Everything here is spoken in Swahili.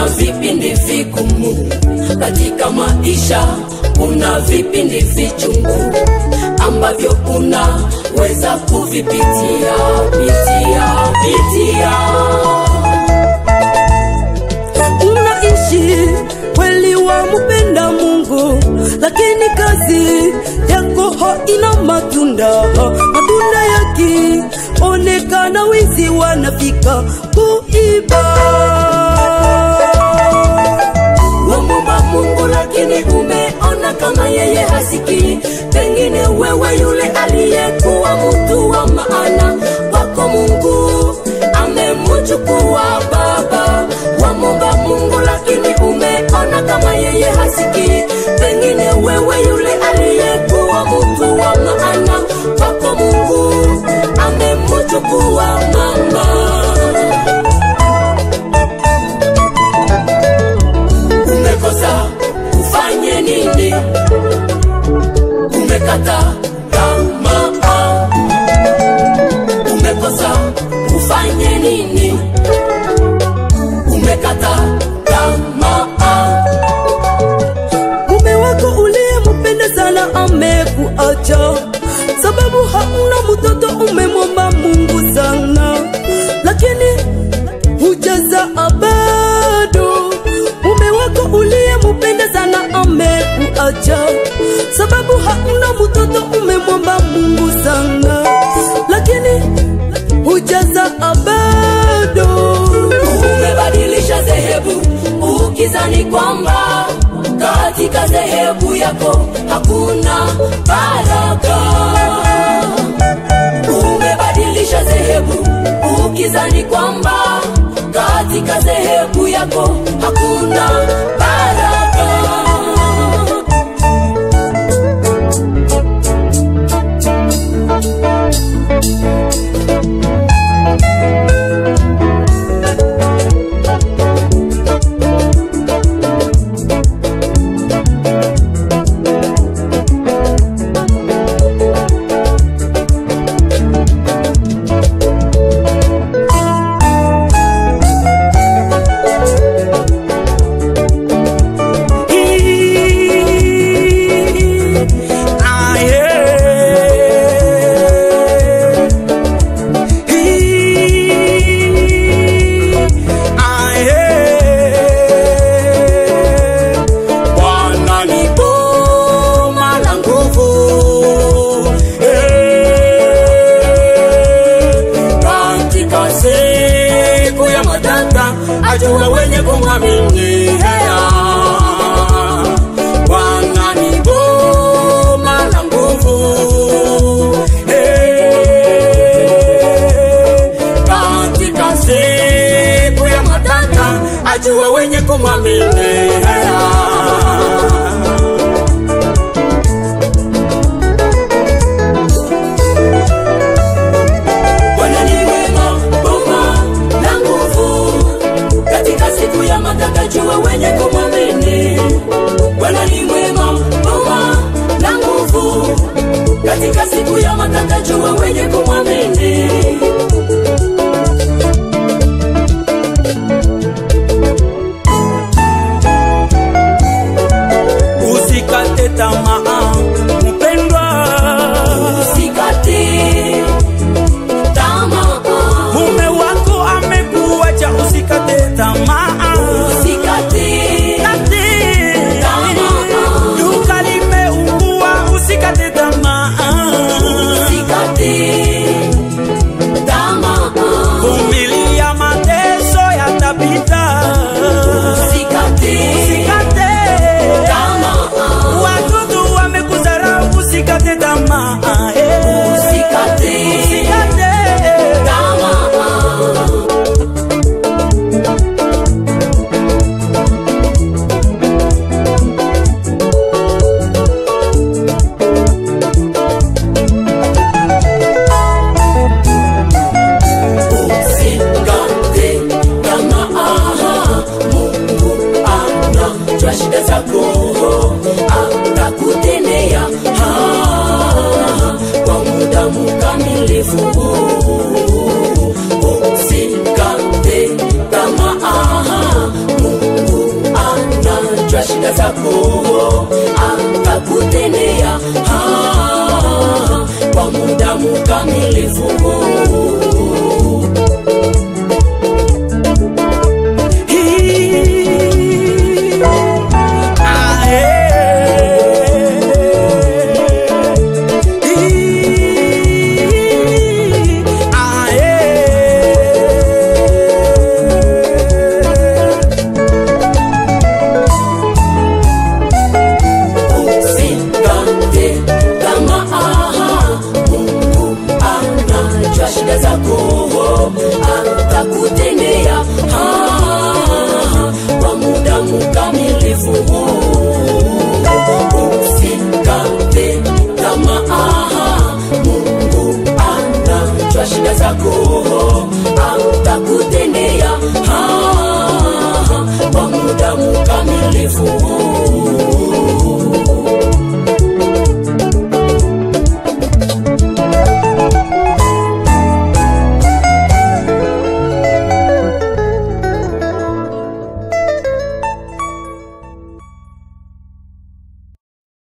Kuna vipindi vigumu katika maisha, kuna vipindi vichungu ambavyo unaweza kuvipitia. Unaishi kweli wampenda Mungu, lakini kazi yako haina matunda. Matunda yakionekana wizi wanafika kuiba. Wamwomba Mungu lakini umeona kama yeye hasikii. Pengine wewe yule aliyekuwa mtu wa maana wako Mungu amemchukua baba. Wamwomba Mungu lakini umeona kama yeye hasikii. Pengine wewe yule aliyekuwa mtu wa maana wako Mungu amemchukua mama. Umekosa ufanye nini? Umekata tamaa. Umekosa ufanye nini? Umekata tamaa. Mume wako uliyempenda sana amekuacha, sababu hauna mtoto. Umemwomba Mungu sana, lakini hujazaa bado. Mume wako uliyempenda sana amekuacha, sababu hauna mtoto. Umemwomba Mungu sana, lakini hujazaa bado. Umebadilisha dhehebu ukizani kwamba katika dhehebu yako hakuna baraka. Umebadilisha dhehebu ukizani kwamba katika dhehebu yako hakuna baraka. Ajua wenye kumwamini Bwana ni boma la nguvu. Katika siku ya matata ajua wenye kumwamini. Jua wenye kumwamini. Bwana ni mwema, boma na nguvu. Katika siku ya matata jua wenye kumwamini. Usikate tamaa mpendwa, usikate tamaa. Mume wako amekuacha, usikate tamaa. Vumilia, mateso yatapita. Usikate tamaa. Watoto wamekudharau, usikate tamaa. Usikate tamaa. Shida zako atakutendea kwa muda mkamilifu. Usikate tamaa, Mungu shida zako atakutendea kwa muda mkamilifu. Shida zako atakutendea kwa muda mkamilifu. Usikate tamaa, Mungu anajua shida zako atakutendea kwa muda mkamilifu.